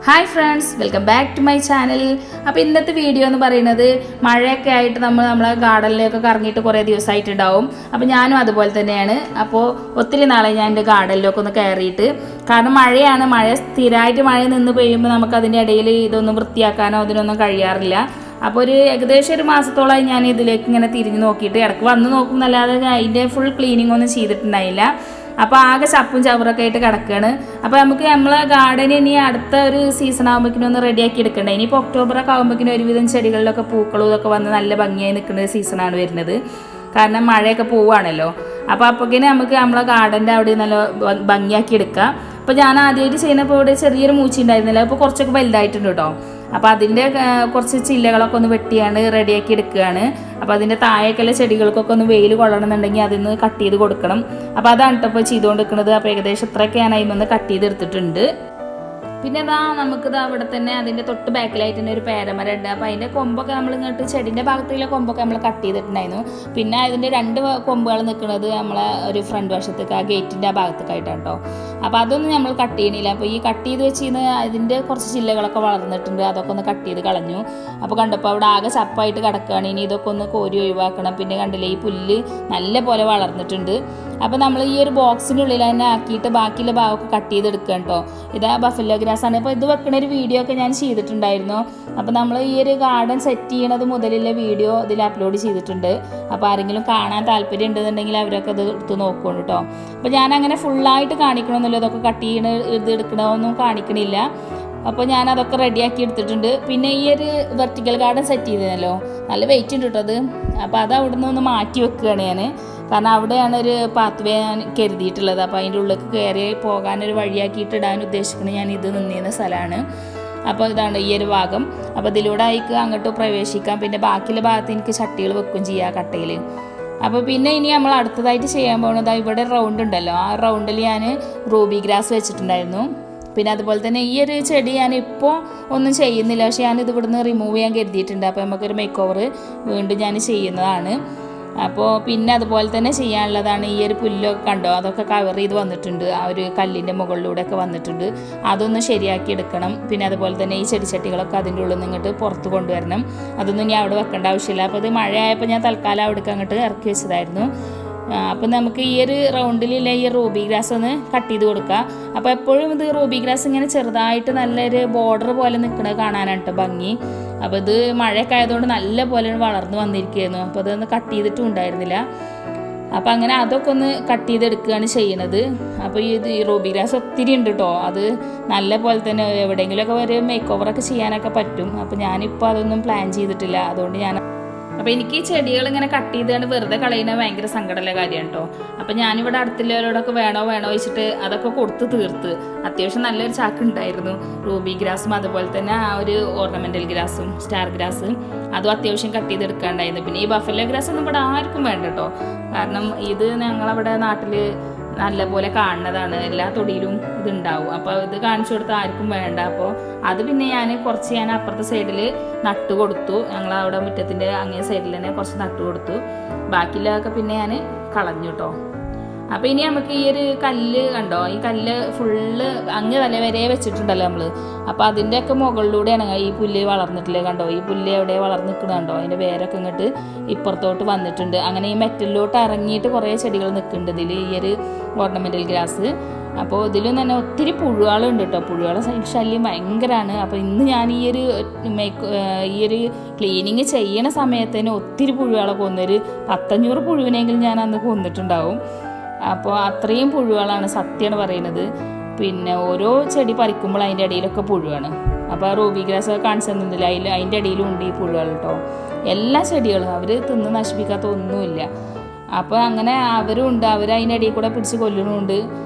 Hi friends, welcome back to my channel. അപ്പോൾ ഇന്നത്തെ video എന്ന് പറയുന്നത് മഴയൊക്കെ ആയിട്ട് നമ്മളെ ഗാർഡനിലേക്ക് കറങ്ങിയിട്ട് കുറേ ദിവസമായിട്ടുണ്ടാവും. അപ്പോൾ ഞാനും അതുപോലെ തന്നെയാണ്. അപ്പോൾ ഒത്തിരി നാളെ ഞാൻ എൻ്റെ ഗാർഡനിലൊക്കെ ഒന്ന് കയറിയിട്ട്, കാരണം മഴയാണ്. മഴ സ്ഥിരമായിട്ട് മഴ നിന്ന് പെയ്യുമ്പോൾ നമുക്ക് അതിൻ്റെ ഇടയിൽ ഇതൊന്നും വൃത്തിയാക്കാനോ അതിനൊന്നും കഴിയാറില്ല. അപ്പോൾ ഏകദേശം ഒരു മാസത്തോളമായി ഞാൻ ഇതിലേക്ക് ഇങ്ങനെ തിരിഞ്ഞ് നോക്കിയിട്ട് ഇടയ്ക്ക് വന്ന് നോക്കും എന്നല്ലാതെ അതിൻ്റെ ഫുൾ ക്ലീനിങ് ഒന്നും ചെയ്തിട്ടുണ്ടായില്ല. അപ്പോൾ ആകെ ചപ്പും ചവറൊക്കെ ആയിട്ട് കിടക്കുകയാണ്. അപ്പോൾ നമുക്ക് നമ്മളെ ഗാർഡൻ ഇനി അടുത്ത ഒരു സീസൺ ആകുമ്പോഴേക്കും ഒന്ന് റെഡിയാക്കി എടുക്കണ്ടേ. ഇനിയിപ്പോൾ ഒക്ടോബറൊക്കെ ആകുമ്പോഴേക്കും ഒരുവിധം ചെടികളിലൊക്കെ പൂക്കളും ഇതൊക്കെ വന്ന് നല്ല ഭംഗിയായി നിൽക്കുന്ന ഒരു സീസണാണ് വരുന്നത്. കാരണം മഴയൊക്കെ പോവുകയാണല്ലോ. അപ്പോൾ അപ്പോഴേക്കും നമുക്ക് നമ്മളെ ഗാർഡൻ്റെ അവിടെ നല്ല ഭംഗിയാക്കി എടുക്കാം. അപ്പോൾ ഞാൻ ആദ്യമായിട്ട് ചെയ്യുന്നപ്പോൾ ഇവിടെ ചെറിയൊരു മൂച്ചി ഉണ്ടായിരുന്നില്ല, അപ്പോൾ കുറച്ചൊക്കെ വലുതായിട്ടുണ്ട് കേട്ടോ. അപ്പോൾ അതിൻ്റെ കുറച്ച് ചില്ലകളൊക്കെ ഒന്ന് വെട്ടിയാണ് റെഡിയാക്കി എടുക്കുകയാണ്. അപ്പോൾ അതിൻ്റെ താഴേക്കുള്ള ചെടികൾക്കൊക്കെ ഒന്ന് വെയിൽ കൊള്ളണമെന്നുണ്ടെങ്കിൽ അതിന്ന് കട്ട് ചെയ്ത് കൊടുക്കണം. അപ്പോൾ അതാണ് കേട്ടോ ഇപ്പോൾ ചെയ്തുകൊണ്ടിരിക്കുന്നത്. അപ്പോൾ ഏകദേശം ഇത്രയൊക്കെ ഞാൻ അതിൽ നിന്ന് കട്ട് ചെയ്തെടുത്തിട്ടുണ്ട്. പിന്നെ നമുക്കിത് അവിടെ തന്നെ അതിൻ്റെ തൊട്ട് ബാക്കിലായിട്ട് തന്നെ ഒരു പേരമരം ഉണ്ട്. അപ്പോൾ അതിൻ്റെ കൊമ്പൊക്കെ നമ്മൾ ഇങ്ങോട്ട് ചെടിൻ്റെ ഭാഗത്തുള്ള കൊമ്പൊക്കെ നമ്മൾ കട്ട് ചെയ്തിട്ടുണ്ടായിരുന്നു. പിന്നെ അതിൻ്റെ രണ്ട് കൊമ്പുകൾ നിൽക്കുന്നത് നമ്മളെ ഒരു ഫ്രണ്ട് വശത്തേക്ക് ആ ഗേറ്റിൻ്റെ ആ ഭാഗത്തേക്കായിട്ടാണ് കേട്ടോ. അപ്പോൾ അതൊന്നും നമ്മൾ കട്ട് ചെയ്യണില്ല. അപ്പോൾ ഈ കട്ട് ചെയ്ത് വെച്ചിരുന്ന അതിൻ്റെ കുറച്ച് ചില്ലകളൊക്കെ വളർന്നിട്ടുണ്ട്, അതൊക്കെ ഒന്ന് കട്ട് ചെയ്ത് കളഞ്ഞു. അപ്പോൾ കണ്ടപ്പോൾ അവിടെ ആകെ ചപ്പായിട്ട് കിടക്കുകയാണ്. ഇനി ഇതൊക്കെ ഒന്ന് കോരി ഒഴിവാക്കണം. പിന്നെ കണ്ടില്ലേ, ഈ പുല്ല് നല്ല പോലെ വളർന്നിട്ടുണ്ട്. അപ്പോൾ നമ്മൾ ഈ ഒരു ബോക്സിനുള്ളിൽ തന്നെ ആക്കിയിട്ട് ബാക്കിയുള്ള ഭാഗമൊക്കെ കട്ട് ചെയ്തെടുക്കണം കേട്ടോ. ഇതാ ബഫല്ലോ ഗ്രാസ് ആണ്. അപ്പോൾ ഇത് വെക്കുന്ന ഒരു വീഡിയോ ഒക്കെ ഞാൻ ചെയ്തിട്ടുണ്ടായിരുന്നു. അപ്പോൾ നമ്മൾ ഈ ഒരു ഗാർഡൻ സെറ്റ് ചെയ്യണത് മുതലുള്ള വീഡിയോ ഇതിൽ അപ്ലോഡ് ചെയ്തിട്ടുണ്ട്. അപ്പോൾ ആരെങ്കിലും കാണാൻ താല്പര്യം ഉണ്ടെന്നുണ്ടെങ്കിൽ അവരൊക്കെ ഇത് എടുത്ത് നോക്കണം കേട്ടോ. അപ്പോൾ ഞാൻ അങ്ങനെ ഫുള്ളായിട്ട് കാണിക്കണമെന്നല്ലോ, ഇതൊക്കെ കട്ട് ചെയ്യണ ഇത് എടുക്കണമെന്നൊന്നും കാണിക്കണില്ല. അപ്പോൾ ഞാൻ അതൊക്കെ റെഡിയാക്കി എടുത്തിട്ടുണ്ട്. പിന്നെ ഈ ഒരു വെർട്ടിക്കൽ ഗാർഡൻ സെറ്റ് ചെയ്തതല്ലോ, നല്ല വെയിറ്റ് ഉണ്ട് കേട്ടോ അത്. അപ്പോൾ അത് അവിടെ നിന്ന് ഒന്ന് മാറ്റി വെക്കുകയാണ് ഞാൻ. കാരണം അവിടെയാണ് ഒരു പാത്ത് വേ ഞാൻ കരുതിയിട്ടുള്ളത്. അപ്പോൾ അതിൻ്റെ ഉള്ളിലേക്ക് കയറി പോകാനൊരു വഴിയാക്കിയിട്ട് ഇടാൻ ഉദ്ദേശിക്കുന്നത് ഞാൻ ഇത് നിന്നിരുന്ന സ്ഥലമാണ്. അപ്പോൾ ഇതാണ് ഈ ഒരു ഭാഗം. അപ്പോൾ ഇതിലൂടെ ആയിക്ക് അങ്ങോട്ട് പ്രവേശിക്കാം. പിന്നെ ബാക്കിയുള്ള ഭാഗത്ത് എനിക്ക് ചട്ടികൾ വെക്കുകയും ചെയ്യാം കട്ടയിൽ. അപ്പോൾ പിന്നെ ഇനി നമ്മൾ അടുത്തതായിട്ട് ചെയ്യാൻ പോകുന്നത് ഇവിടെ റൗണ്ട് ഉണ്ടല്ലോ, ആ റൗണ്ടിൽ ഞാൻ റൂബി ഗ്രാസ് വെച്ചിട്ടുണ്ടായിരുന്നു. പിന്നെ അതുപോലെ തന്നെ ഈ ഒരു ചെടി ഞാൻ ഇപ്പോൾ ഒന്നും ചെയ്യുന്നില്ല, പക്ഷേ ഞാനിത് ഇവിടുന്ന് റിമൂവ് ചെയ്യാൻ കരുതിയിട്ടുണ്ട്. അപ്പോൾ നമുക്കൊരു മേക്ക് ഓവർ വീണ്ടും ഞാൻ ചെയ്യുന്നതാണ്. അപ്പോൾ പിന്നെ അതുപോലെ തന്നെ ചെയ്യാനുള്ളതാണ് ഈ ഒരു പുല്ലൊക്കെ കണ്ടോ, അതൊക്കെ കവർ ചെയ്ത് വന്നിട്ടുണ്ട്. ആ ഒരു കല്ലിൻ്റെ മുകളിലൂടെയൊക്കെ വന്നിട്ടുണ്ട്. അതൊന്ന് ശരിയാക്കി എടുക്കണം. പിന്നെ അതുപോലെ തന്നെ ഈ ചെടിച്ചട്ടികളൊക്കെ അതിൻ്റെ ഉള്ളിൽ നിന്നിട്ട് പുറത്ത് കൊണ്ടുവരണം. അതൊന്നും ഞാൻ അവിടെ വെക്കേണ്ട ആവശ്യമില്ല. അപ്പോൾ ഇത് മഴയായപ്പോൾ ഞാൻ തൽക്കാലം അവിടേക്ക് അങ്ങോട്ട് ഇറക്കി വെച്ചതായിരുന്നു. അപ്പോൾ നമുക്ക് ഈ ഒരു റൗണ്ടിലുള്ള ഈ റൂബി ഗ്രാസ് ഒന്ന് കട്ട് ചെയ്ത് കൊടുക്കുക. അപ്പോൾ എപ്പോഴും ഇത് റൂബി ഗ്രാസ് ഇങ്ങനെ ചെറുതായിട്ട് നല്ലൊരു ബോർഡർ പോലെ നിൽക്കുന്നത് കാണാനാണ് കേട്ടോ ഭംഗി. അപ്പോൾ ഇത് മഴയൊക്കെ ആയതുകൊണ്ട് നല്ല പോലെ വളർന്നു വന്നിരിക്കുകയായിരുന്നു. അപ്പോൾ അതൊന്ന് കട്ട് ചെയ്തിട്ടും ഉണ്ടായിരുന്നില്ല. അപ്പോൾ അങ്ങനെ അതൊക്കെ ഒന്ന് കട്ട് ചെയ്തെടുക്കുകയാണ് ചെയ്യുന്നത്. അപ്പോൾ ഈ റൂബി ഗ്രാസ് ഒത്തിരി ഉണ്ട് കേട്ടോ. അത് നല്ല പോലെ തന്നെ എവിടെയെങ്കിലുമൊക്കെ ഒരു മേക്ക് ഓവറൊക്കെ ചെയ്യാനൊക്കെ പറ്റും. അപ്പോൾ ഞാനിപ്പോൾ അതൊന്നും പ്ലാൻ ചെയ്തിട്ടില്ല. അതുകൊണ്ട് അപ്പോൾ എനിക്ക് ഈ ചെടികൾ ഇങ്ങനെ കട്ട് ചെയ്തുകൊണ്ട് വെറുതെ കളയുന്നത് ഭയങ്കര സങ്കടമുള്ള കാര്യമാണ് കേട്ടോ. അപ്പോൾ ഞാനിവിടെ അടുത്തുള്ളവരോടൊക്കെ വേണോ വെച്ചിട്ട് അതൊക്കെ കൊടുത്ത് തീർത്ത്. അത്യാവശ്യം നല്ലൊരു ചാക്ക് ഉണ്ടായിരുന്നു. റൂബി ഗ്രാസും അതുപോലെ തന്നെ ആ ഒരു ഓർണമെൻ്റൽ ഗ്രാസും സ്റ്റാർ ഗ്രാസും അതും അത്യാവശ്യം കട്ട് ചെയ്തെടുക്കാണ്ടായിരുന്നു. പിന്നെ ഈ ബഫല്ലോ ഗ്രാസ് ഒന്നും ഇവിടെ ആർക്കും വേണ്ട കേട്ടോ. കാരണം ഇത് ഞങ്ങളവിടെ നാട്ടിൽ നല്ലപോലെ കാണുന്നതാണ്, എല്ലാ തൊടിയിലും ഇതുണ്ടാവും. അപ്പോൾ ഇത് കാണിച്ചു കൊടുത്താൽ ആർക്കും വേണ്ട. അപ്പോൾ അത് പിന്നെ ഞാൻ അപ്പുറത്തെ സൈഡിൽ നട്ടു കൊടുത്തു. ഞങ്ങളവിടെ മുറ്റത്തിൻ്റെ അങ്ങേ സൈഡിൽ തന്നെ കുറച്ച് നട്ടു കൊടുത്തു. ബാക്കിയുള്ളതൊക്കെ പിന്നെ ഞാൻ കളഞ്ഞു കേട്ടോ. അപ്പോൾ ഇനി നമുക്ക് ഈ ഒരു കല്ല് കണ്ടോ, ഈ കല്ല് ഫുള്ള് അങ്ങ് തല വരെ വെച്ചിട്ടുണ്ടല്ലോ നമ്മൾ. അപ്പോൾ അതിൻ്റെയൊക്കെ മുകളിലൂടെയാണ് ഈ പുല്ല് വളർന്നിട്ടില്ലേ കണ്ടോ. ഈ പുല്ല് എവിടെ വളർന്ന് നിൽക്കുന്നുണ്ടോ, അതിൻ്റെ വേരൊക്കെ ഇങ്ങോട്ട് ഇപ്പുറത്തോട്ട് വന്നിട്ടുണ്ട്. അങ്ങനെ ഈ മെറ്റലിലോട്ട് ഇറങ്ങിയിട്ട് കുറേ ചെടികൾ നിൽക്കുന്നുണ്ട് ഇതിൽ, ഈ ഒരു ഓർണമെൻ്റൽ ഗ്രാസ്. അപ്പോൾ ഇതിലും തന്നെ ഒത്തിരി പുഴുകളുണ്ട് കേട്ടോ. പുഴുകളെ ശല്യം ഭയങ്കരമാണ്. അപ്പോൾ ഇന്ന് ഞാൻ ഈ ഒരു ക്ലീനിങ് ചെയ്യണ സമയത്ത് തന്നെ ഒത്തിരി പുഴുകളെ കൊന്നൊരു 100-500 പുഴുവിനെങ്കിലും ഞാൻ അന്ന് കൊന്നിട്ടുണ്ടാവും. അപ്പോൾ അത്രയും പുഴുകളാണ്, സത്യമാണ് പറയുന്നത്. പിന്നെ ഓരോ ചെടി പറിക്കുമ്പോൾ അതിൻ്റെ ഇടയിലൊക്കെ പുഴുവാണ്. അപ്പോൾ റൂബി ഗ്രാസ് ഒക്കെ കാണിച്ചു തന്നില്ല, അതിൻ്റെ ഇടയിലും ഉണ്ട് ഈ പുഴുകൾ കേട്ടോ. എല്ലാ ചെടികളും അവർ തിന്ന് നശിപ്പിക്കാത്ത ഒന്നുമില്ല. അപ്പോൾ അങ്ങനെ അവരും ഉണ്ട്, അവർ അതിൻ്റെ ഇടയിൽ കൂടെ പിടിച്ച് കൊല്ലണമുണ്ട്.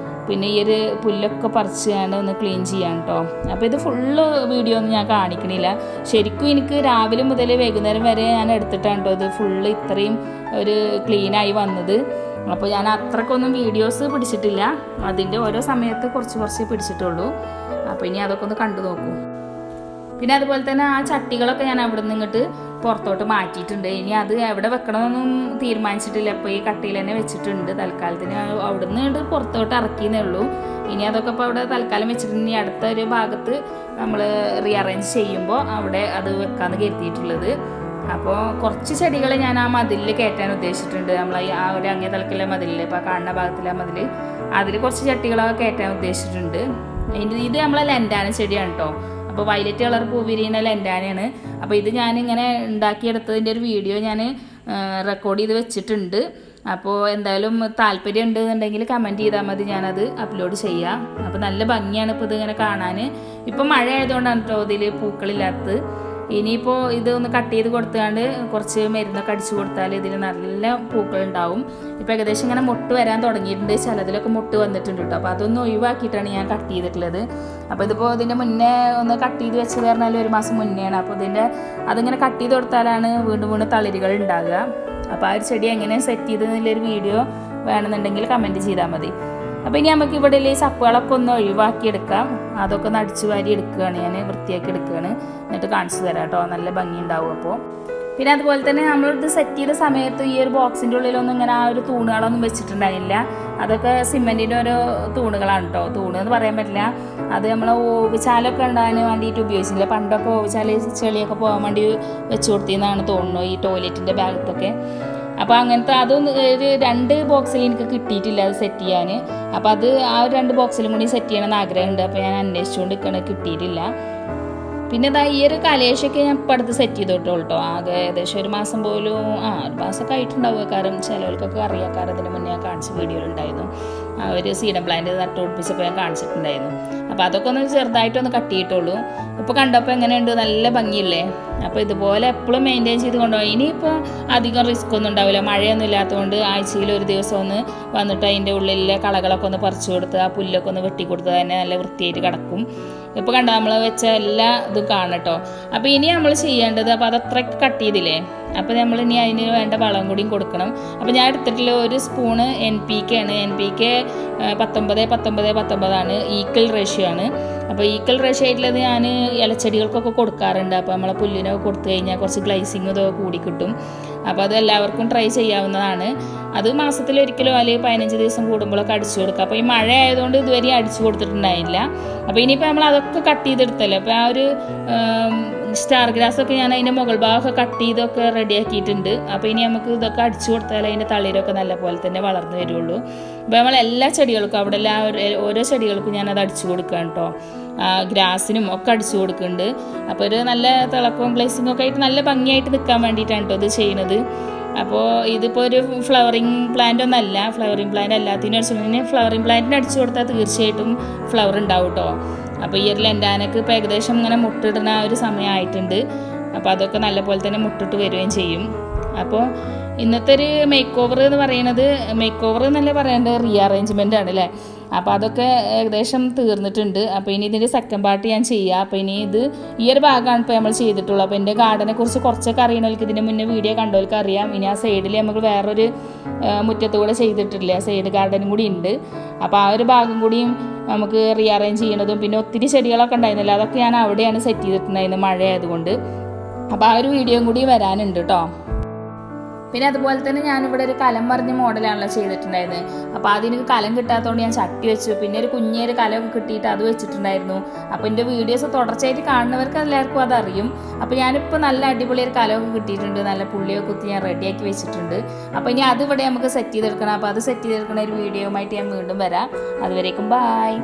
പിന്നെ ഈ ഒരു പുല്ലൊക്കെ പറിച്ചാണ് ഒന്ന് ക്ലീൻ ചെയ്യാൻ കേട്ടോ. അപ്പോൾ ഇത് ഫുള്ള് വീഡിയോ ഒന്നും ഞാൻ കാണിക്കണില്ല. ശരിക്കും എനിക്ക് രാവിലെ മുതൽ വൈകുന്നേരം വരെ ഞാൻ എടുത്തിട്ടാണ് കേട്ടോ ഇത് ഫുള്ള് ഇത്രയും ഒരു ക്ലീനായി വന്നത്. അപ്പോൾ ഞാൻ അത്രക്കൊന്നും വീഡിയോസ് പിടിച്ചിട്ടില്ല. അതിൻ്റെ ഓരോ സമയത്ത് കുറച്ച് പിടിച്ചിട്ടുള്ളൂ. അപ്പോൾ ഇനി അതൊക്കെ ഒന്ന് കണ്ടു നോക്കൂ. പിന്നെ അതുപോലെ തന്നെ ആ ചട്ടികളൊക്കെ ഞാൻ അവിടെ നിന്ന് ഇങ്ങോട്ട് പുറത്തോട്ട് മാറ്റിയിട്ടുണ്ട്. ഇനി അത് എവിടെ വെക്കണമെന്നൊന്നും തീരുമാനിച്ചിട്ടില്ല. അപ്പോൾ ഈ കട്ടിയിൽ തന്നെ വെച്ചിട്ടുണ്ട് തൽക്കാലത്തിന്. അവിടുന്ന് പുറത്തോട്ട് ഇറക്കിയെന്നേ ഉള്ളൂ. ഇനി അതൊക്കെ ഇപ്പോൾ അവിടെ തൽക്കാലം വെച്ചിട്ടുണ്ട്. ഇനി അടുത്ത ഒരു ഭാഗത്ത് നമ്മൾ റീഅറേഞ്ച് ചെയ്യുമ്പോൾ അവിടെ അത് വെക്കാമെന്ന് കരുതിയിട്ടുള്ളത്. അപ്പോൾ കുറച്ച് ചെടികൾ ഞാൻ ആ മതിലിൽ കയറ്റാൻ ഉദ്ദേശിച്ചിട്ടുണ്ട്. നമ്മൾ ആ ഒരു അങ്ങേ തലക്കിലെ മതിലിൽ, ഇപ്പോൾ കാണുന്ന ഭാഗത്തിലെ മതിൽ, അതിൽ കുറച്ച് ചട്ടികളൊക്കെ കയറ്റാൻ ഉദ്ദേശിച്ചിട്ടുണ്ട്. ഇത് നമ്മളെ ലെൻഡാന ചെടിയാണ് കേട്ടോ. അപ്പോൾ വയലറ്റ് കളർ പൂ വിരിയുന്ന ലെൻഡാനയാണ്. അപ്പോൾ ഇത് ഞാനിങ്ങനെ ഉണ്ടാക്കിയെടുത്തതിൻ്റെ ഒരു വീഡിയോ ഞാൻ റെക്കോർഡ് ചെയ്ത് വെച്ചിട്ടുണ്ട്. അപ്പോൾ എന്തായാലും താല്പര്യം ഉണ്ടെന്നുണ്ടെങ്കിൽ കമൻറ്റ് ചെയ്താൽ മതി, ഞാനത് അപ്ലോഡ് ചെയ്യാം. അപ്പോൾ നല്ല ഭംഗിയാണ് ഇപ്പോൾ ഇതിങ്ങനെ കാണാൻ. ഇപ്പം മഴ ആയതുകൊണ്ടാണ് കേട്ടോ ഇതിൽ പൂക്കളില്ലാത്തത്. ഇനിയിപ്പോൾ ഇതൊന്ന് കട്ട് ചെയ്ത് കൊടുത്താണ്ട് കുറച്ച് മരുന്നൊക്കെ അടിച്ചു കൊടുത്താൽ ഇതിൽ നല്ല പൂക്കളുണ്ടാവും. ഇപ്പോൾ ഏകദേശം ഇങ്ങനെ മുട്ട് വരാൻ തുടങ്ങിയിട്ടുണ്ട്. ചിലതിലൊക്കെ മുട്ട് വന്നിട്ടുണ്ട് കേട്ടോ. അപ്പോൾ അതൊന്ന് ഒഴിവാക്കിയിട്ടാണ് ഞാൻ കട്ട് ചെയ്തിട്ടുള്ളത്. അപ്പോൾ ഇതിപ്പോൾ ഇതിൻ്റെ മുന്നേ ഒന്ന് കട്ട് ചെയ്ത് വെച്ചത് പറഞ്ഞാൽ 1 മാസം മുന്നെയാണ്. അപ്പോൾ അതിങ്ങനെ കട്ട് ചെയ്ത് കൊടുത്താലാണ് വീണ്ടും വീണ്ടും തളിരുകൾ ഉണ്ടാകുക. അപ്പോൾ ആ ഒരു ചെടി എങ്ങനെ സെറ്റ് ചെയ്തെന്നുള്ളൊരു വീഡിയോ വേണമെന്നുണ്ടെങ്കിൽ കമൻറ്റ് ചെയ്താൽ മതി. അപ്പോൾ ഇനി നമുക്ക് ഇവിടെ ചപ്പുകളൊക്കെ ഒന്ന് ഒഴിവാക്കിയെടുക്കാം. അതൊക്കെ ഒന്ന് അടിച്ചു വാരി എടുക്കുകയാണ്, ഞാൻ വൃത്തിയാക്കി എടുക്കുകയാണ്. എന്നിട്ട് കാണിച്ചു തരാം കേട്ടോ. നല്ല ഭംഗി ഉണ്ടാവും. അപ്പോൾ പിന്നെ അതുപോലെ തന്നെ നമ്മളിത് സെറ്റ് ചെയ്ത സമയത്ത് ഈ ഒരു ബോക്സിൻ്റെ ഉള്ളിലൊന്നും ഇങ്ങനെ ആ ഒരു തൂണുകളൊന്നും വെച്ചിട്ടുണ്ടായില്ല. അതൊക്കെ സിമെൻറ്റിൻ്റെ ഓരോ തൂണുകളാണ് കേട്ടോ. തൂണ് എന്ന് പറയാൻ പറ്റില്ല, അത് നമ്മൾ ഓവിച്ചാലൊക്കെ ഉണ്ടാകാൻ വേണ്ടിയിട്ട് ഉപയോഗിച്ചില്ല. പണ്ടൊക്കെ ഓവിച്ചാൽ ചെളിയൊക്കെ പോകാൻ വേണ്ടി വെച്ച് കൊടുത്തിരുന്നതാണ് തോന്നുന്നു, ഈ ടോയ്ലറ്റിൻ്റെ ഭാഗത്തൊക്കെ. അപ്പോൾ അങ്ങനത്തെ അതൊന്നും ഒരു 2 ബോക്സിൽ എനിക്ക് കിട്ടിയിട്ടില്ല അത് സെറ്റ് ചെയ്യാൻ. അപ്പോൾ അത് ആ ഒരു 2 ബോക്സിലും കൂടി സെറ്റ് ചെയ്യണമെന്ന് ആഗ്രഹമുണ്ട്. അപ്പോൾ ഞാൻ അന്വേഷിച്ചുകൊണ്ട് കിട്ടിയിട്ടില്ല. പിന്നെ ഇതാ ഈ ഒരു കലേശൊക്കെ ഞാൻ ഇപ്പോൾ അടുത്ത് സെറ്റ് ചെയ്തോട്ടോ കേട്ടോ. ആകെ ഏകദേശം 1 മാസം പോലും 1 മാസമൊക്കെ ആയിട്ടുണ്ടാവുക. കാരണം ചിലവർക്കൊക്കെ അറിയാം, കാരണം അതിന് മുന്നേ ഞാൻ കാണിച്ച വീഡിയോയിലുണ്ടായിരുന്നു. ആ ഒരു സീഡൻ പ്ലാന്റ് നട്ട് പിടിപ്പിച്ചപ്പോൾ ഞാൻ കാണിച്ചിട്ടുണ്ടായിരുന്നു. അപ്പോൾ അതൊക്കെ ഒന്ന് ചെറുതായിട്ടൊന്ന് കട്ട് ചെയ്തിട്ടുള്ളൂ. ഇപ്പോൾ കണ്ടപ്പോൾ എങ്ങനെയുണ്ട്, നല്ല ഭംഗിയില്ലേ? അപ്പോൾ ഇതുപോലെ എപ്പോഴും മെയിൻറ്റെയിൻ ചെയ്ത് കൊണ്ടുപോകും. ഇനിയിപ്പോൾ അധികം റിസ്ക് ഒന്നും ഉണ്ടാവില്ല, മഴയൊന്നും ഇല്ലാത്തതുകൊണ്ട് ആഴ്ചയിൽ ഒരു ദിവസം ഒന്ന് വന്നിട്ട് അതിൻ്റെ ഉള്ളിലെ കളകളൊക്കെ ഒന്ന് പറിച്ചു കൊടുത്ത് ആ പുല്ലൊക്കെ ഒന്ന് വെട്ടി കൊടുത്ത് തന്നെ നല്ല വൃത്തിയായിട്ട് കിടക്കും. ഇപ്പോൾ കണ്ടോ നമ്മൾ വെച്ച എല്ലാ ഇതും കാണട്ടോ. അപ്പോൾ ഇനി നമ്മൾ ചെയ്യേണ്ടത്, അപ്പോൾ അതത്രയ്ക്ക് കട്ട് ചെയ്തില്ലേ, അപ്പോൾ നമ്മൾ ഇനി അതിന് വേണ്ട വളം കൂടിയും കൊടുക്കണം. അപ്പോൾ ഞാൻ എടുത്തിട്ടുള്ള 1 സ്പൂണ് NPK ആണ്. NPK 19-19-19 ആണ്, ഈക്വൽ റേഷ്യോ ആണ്. അപ്പോൾ ഈക്വൽ റേഷ്യോ ആയിട്ടുള്ളത് ഞാൻ ഇലച്ചെടികൾക്കൊക്കെ കൊടുക്കാറുണ്ട്. അപ്പോൾ നമ്മളെ പുല്ലിനൊക്കെ കൊടുത്തു കഴിഞ്ഞാൽ കുറച്ച് ഗ്ലൈസിങ് ഇതൊക്കെ കൂടി കിട്ടും. അപ്പോൾ അത് എല്ലാവർക്കും ട്രൈ ചെയ്യാവുന്നതാണ്. അത് മാസത്തിലൊരിക്കലോ അല്ലെങ്കിൽ 15 ദിവസം കൂടുമ്പോഴൊക്കെ അടിച്ചു കൊടുക്കുക. അപ്പോൾ ഈ മഴ ആയതുകൊണ്ട് ഇതുവരെ അടിച്ചു കൊടുത്തിട്ടുണ്ടായില്ല. അപ്പോൾ ഇനിയിപ്പോൾ നമ്മൾ അതൊക്കെ കട്ട് ചെയ്തെടുത്തല്ലോ. അപ്പോൾ ആ ഒരു സ്റ്റാർ ഗ്രാസൊക്കെ ഞാൻ അതിൻ്റെ മുകൾ ഭാഗമൊക്കെ കട്ട് ചെയ്തൊക്കെ റെഡിയാക്കിയിട്ടുണ്ട്. അപ്പോൾ ഇനി നമുക്ക് ഇതൊക്കെ അടിച്ചു കൊടുത്താൽ അതിൻ്റെ തളിരൊക്കെ നല്ല പോലെ തന്നെ വളർന്നു വരുള്ളൂ. അപ്പോൾ നമ്മൾ എല്ലാ ചെടികൾക്കും അവിടെ ഓരോ ചെടികൾക്കും ഞാനത് അടിച്ചു കൊടുക്കുകയാണ് കേട്ടോ. ഗ്രാസിനും ഒക്കെ അടിച്ചു കൊടുക്കുന്നുണ്ട്. അപ്പോൾ ഒരു നല്ല തിളക്കവും ഗ്ലേസിങ്ങും ഒക്കെ ആയിട്ട് നല്ല ഭംഗിയായിട്ട് നിൽക്കാൻ വേണ്ടിയിട്ടാണ് കേട്ടോ ഇത് ചെയ്യുന്നത്. അപ്പോൾ ഇതിപ്പോൾ ഒരു ഫ്ലവറിങ് പ്ലാന്റ് ഒന്നല്ല, ഫ്ലവറിങ് പ്ലാന്റ് എല്ലാത്തിനും അടിച്ചു. പിന്നെ ഫ്ലവറിങ് പ്ലാന്റിന് അടിച്ചു കൊടുത്താൽ തീർച്ചയായിട്ടും ഫ്ലവർ ഉണ്ടാവും കേട്ടോ. അപ്പോൾ ഈ ഒരു ലെൻഡാനൊക്കെ ഇപ്പോൾ ഏകദേശം ഇങ്ങനെ മുട്ടിടുന്ന ഒരു സമയമായിട്ടുണ്ട്. അപ്പോൾ അതൊക്കെ നല്ല പോലെ തന്നെ മുട്ടിട്ട് വരികയും ചെയ്യും. അപ്പോൾ ഇന്നത്തെ ഒരു മേക്ക് ഓവർ എന്ന് പറയുന്നത്, മേക്ക് ഓവർ എന്നല്ലേ പറയേണ്ടത്, റീഅറേഞ്ച്മെൻ്റ് ആണ് അല്ലേ. അപ്പോൾ അതൊക്കെ ഏകദേശം തീർന്നിട്ടുണ്ട്. അപ്പോൾ ഇനി ഇതിൻ്റെ സെക്കൻഡ് പാർട്ട് ഞാൻ ചെയ്യാം. അപ്പോൾ ഇനി ഈ ഒരു ഭാഗമാണ് ഇപ്പോൾ നമ്മൾ ചെയ്തിട്ടുള്ളത്. അപ്പോൾ എൻ്റെ ഗാർഡനെ കുറിച്ച് കുറച്ചൊക്കെ അറിയണവർക്ക്, ഇതിൻ്റെ മുന്നേ വീഡിയോ കണ്ടവർക്ക് അറിയാം. ഇനി ആ സൈഡിൽ നമുക്ക് വേറൊരു മുറ്റത്തുകൂടെ ചെയ്തിട്ടില്ല, സൈഡ് ഗാർഡനും കൂടി ഉണ്ട്. അപ്പോൾ ആ ഒരു ഭാഗം കൂടിയും നമുക്ക് റീഅറേഞ്ച് ചെയ്യണതും, പിന്നെ ഒത്തിരി ചെടികളൊക്കെ ഉണ്ടായിരുന്നില്ല, അതൊക്കെ ഞാൻ അവിടെയാണ് സെറ്റ് ചെയ്തിട്ടുണ്ടായിരുന്നത് മഴ ആയതുകൊണ്ട്. അപ്പോൾ ആ ഒരു വീഡിയോയും കൂടി വരാനുണ്ട് കേട്ടോ. പിന്നെ അതുപോലെ തന്നെ ഞാനിവിടെ ഒരു കലം പറഞ്ഞ മോഡലാണല്ലോ ചെയ്തിട്ടുണ്ടായിരുന്നത്. അപ്പോൾ അതിന് കലം കിട്ടാത്തതുകൊണ്ട് ഞാൻ ചട്ടി വെച്ചു. പിന്നെ ഒരു കുഞ്ഞൊരു കലം കിട്ടിയിട്ട് അത് വെച്ചിട്ടുണ്ടായിരുന്നു. അപ്പോൾ എൻ്റെ വീഡിയോസ് തുടർച്ചയായിട്ട് കാണുന്നവർക്ക് എല്ലാവർക്കും അതറിയും. അപ്പോൾ ഞാനിപ്പോൾ നല്ല അടിപൊളി ഒരു കലമൊക്കെ കിട്ടിയിട്ടുണ്ട്, നല്ല പുള്ളിയൊക്കെ കുത്തി ഞാൻ റെഡിയാക്കി വെച്ചിട്ടുണ്ട്. അപ്പോൾ ഇനി അതിവിടെ നമുക്ക് സെറ്റ് ചെയ്തെടുക്കണം. അപ്പോൾ അത് സെറ്റ് ചെയ്തെടുക്കുന്ന ഒരു വീഡിയോയുമായിട്ട് ഞാൻ വീണ്ടും വരാം. അതുവരേക്കും ബായ്.